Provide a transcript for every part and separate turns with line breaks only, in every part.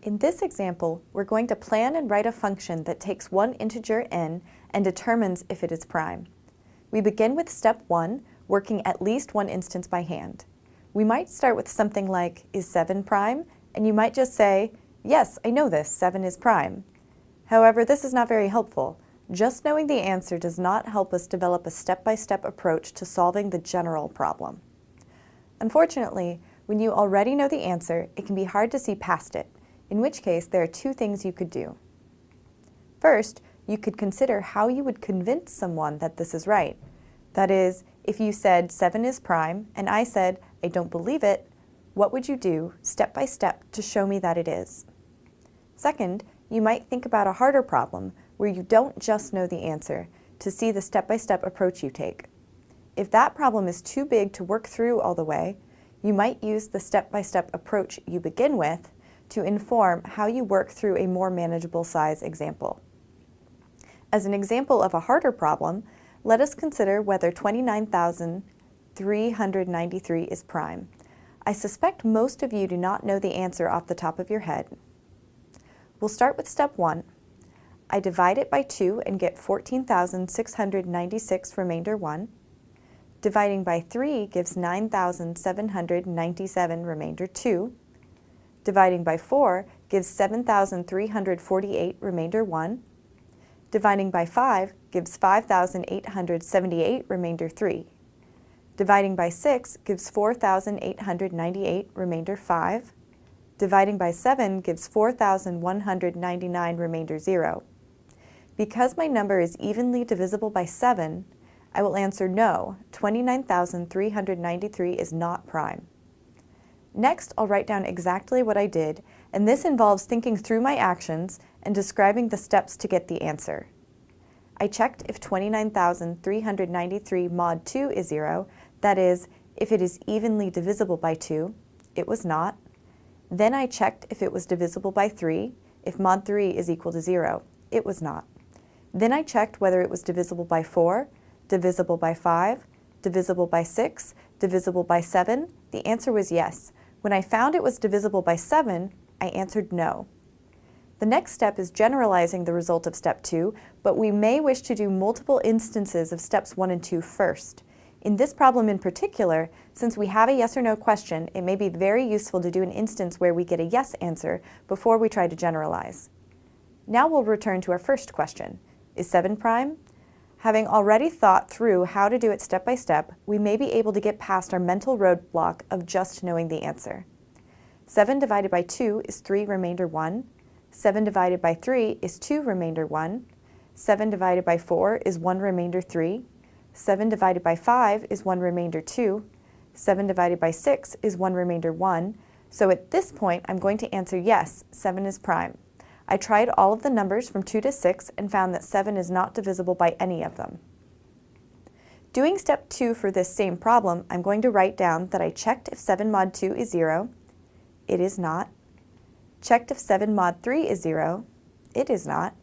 In this example, we're going to plan and write a function that takes one integer n and determines if it is prime. We begin with step 1, working at least one instance by hand. We might start with something like, is 7 prime? And you might just say, yes, I know this, 7 is prime. However, this is not very helpful. Just knowing the answer does not help us develop a step-by-step approach to solving the general problem. Unfortunately, when you already know the answer, it can be hard to see past it, in which case there are two things you could do. First, you could consider how you would convince someone that this is right. That is, if you said 7 is prime and I said, I don't believe it, what would you do step by step to show me that it is? Second, you might think about a harder problem where you don't just know the answer to see the step-by-step approach you take. If that problem is too big to work through all the way, you might use the step-by-step approach you begin with to inform how you work through a more manageable size example. As an example of a harder problem, let us consider whether 29,393 is prime. I suspect most of you do not know the answer off the top of your head. We'll start with step 1. I divide it by 2 and get 14,696 remainder 1. Dividing by 3 gives 9,797 remainder 2. Dividing by 4 gives 7,348 remainder 1. Dividing by 5 gives 5,878 remainder 3. Dividing by 6 gives 4,898 remainder 5. Dividing by 7 gives 4,199 remainder 0. Because my number is evenly divisible by 7, I will answer no, 29,393 is not prime. Next, I'll write down exactly what I did, and this involves thinking through my actions and describing the steps to get the answer. I checked if 29,393 mod 2 is 0, that is, if it is evenly divisible by 2. It was not. Then I checked if it was divisible by 3, if mod 3 is equal to 0. It was not. Then I checked whether it was divisible by 4, divisible by 5, divisible by 6, divisible by 7. The answer was yes. When I found it was divisible by 7, I answered no. The next step is generalizing the result of step 2, but we may wish to do multiple instances of steps 1 and 2 first. In this problem in particular, since we have a yes or no question, it may be very useful to do an instance where we get a yes answer before we try to generalize. Now we'll return to our first question. Is 7 prime? Having already thought through how to do it step by step, we may be able to get past our mental roadblock of just knowing the answer. 7 divided by 2 is 3 remainder 1. 7 divided by 3 is 2 remainder 1. 7 divided by 4 is 1 remainder 3. 7 divided by 5 is 1 remainder 2. 7 divided by 6 is 1 remainder 1. So at this point, I'm going to answer yes, 7 is prime. I tried all of the numbers from 2 to 6 and found that 7 is not divisible by any of them. Doing step 2 for this same problem, I'm going to write down that I checked if 7 mod 2 is 0. It is not. Checked if 7 mod 3 is 0. It is not.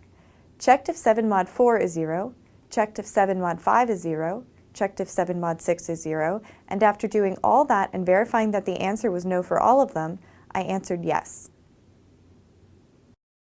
Checked if 7 mod 4 is 0. Checked if 7 mod 5 is 0. Checked if 7 mod 6 is 0. And after doing all that and verifying that the answer was no for all of them, I answered yes.